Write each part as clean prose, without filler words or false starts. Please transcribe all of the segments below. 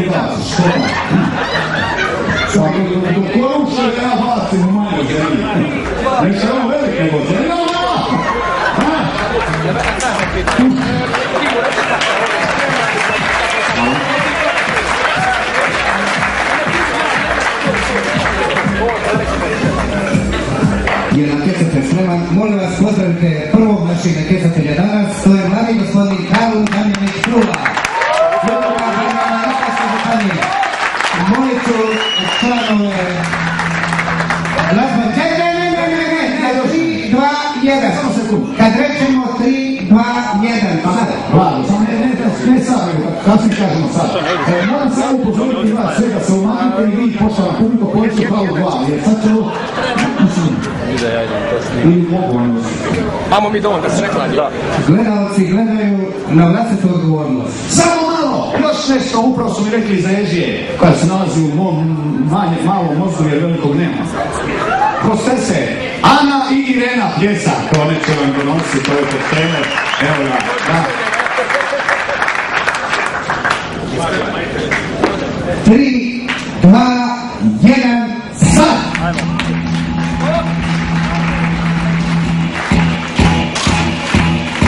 baciš, što? Svako do koruša da ja bacim u manju zemlju. Neće ovo velike voze, ne ovo! Je natjecatelj spreman, molim vas pozdravite prvog naših natjecatelja danas, to je mladi gospodin Karlo Damijanić Prula. Svetoga vremena Nakašće županije. Molit ću članove glazba. Ne, 3, 2, 1. Samo sekund. Kad rečemo 3, 2, 1. Vlado, samo ne sad, kad si kažemo sad. Moram samo upozoriti vas sve da se umaknite i vi poštovana publiko koji će pravo 2, jer sad će ovo... Mamo mi dovoljno da se nekladi. Gledalci gledaju na vlastitu odgovornost. Samo malo! Još nešto, upravo su mi rekli iz Ežije, koja se nalazi u mom malom mozgu jer velikog nema. Hostese, Ana i Irena, pljesak, to neće vam donositi, to je kod teme. Evo ga, da. 3, 2, 1, sad!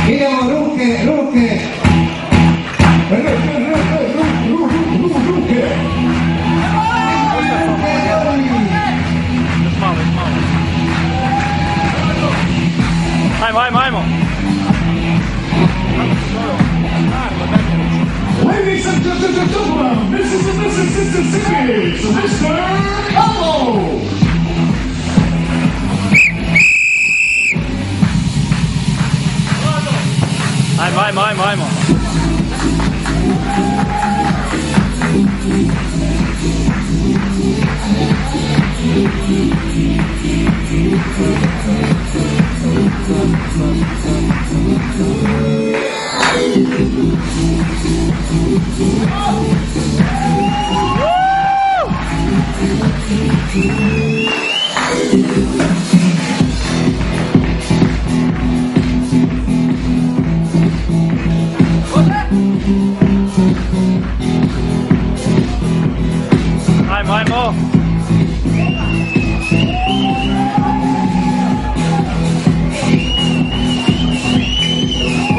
Idemo ruke, ruke! Ruke! Ajmo! Ladies and gentlemen, this is Mississippi, so Mr. Karlo! Ajmo! Ajmo!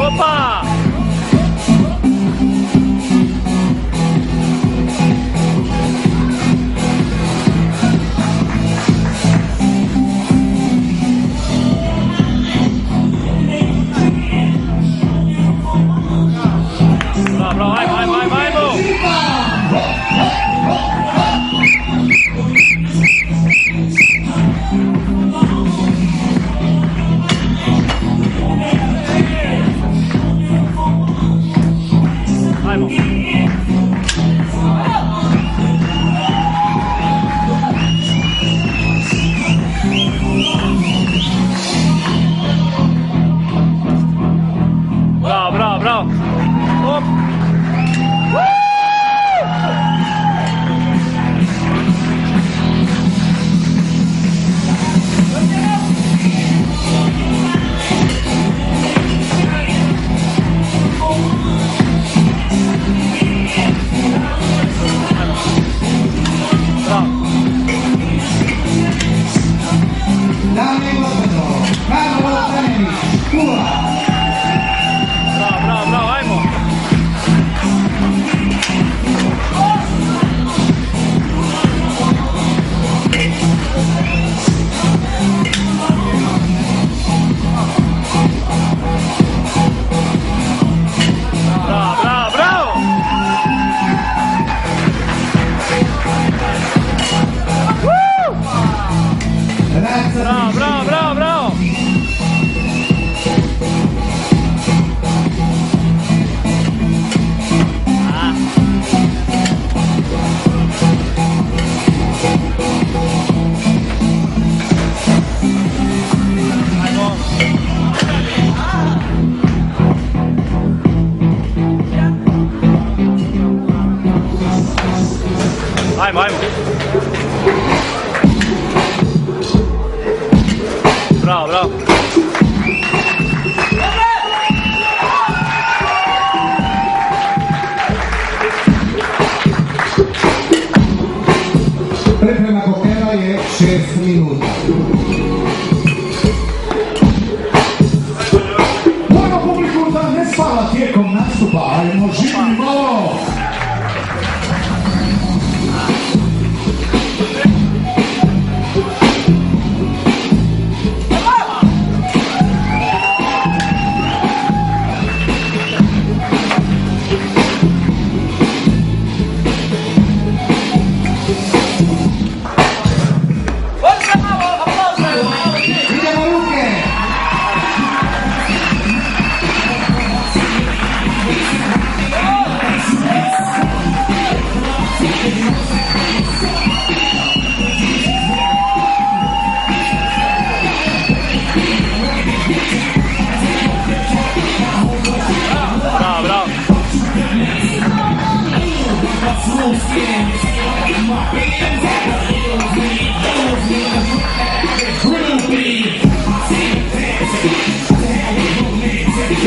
Opa! Bravo, ajmo! Bravo! Op! Dame i gospodo, Karlo Damijanić Prula. Bravo, ajmo! Bravo! Bravo! Ajmo! Bravo! 6 minuta. Moja publiku da ne spava tijekom nastupa, ajmo živimo!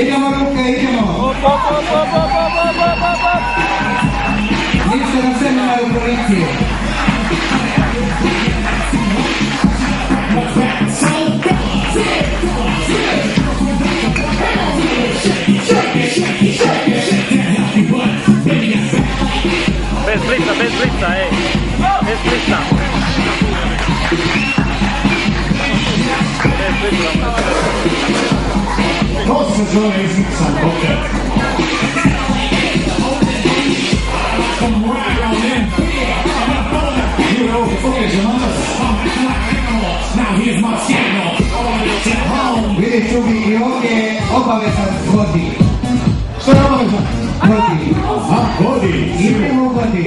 Idemo ruke, idemo! Niste na seminaju policije. Bez blica, ej. Bez blica. To se zove izmican pokret. Vidiš, Čubi, i ovdje je obavezan vodi. Što je obavezan? Vodi. A, vodi. Idemo u vodi.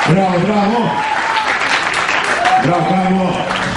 Bravo, bravo! Bravo, Karlo!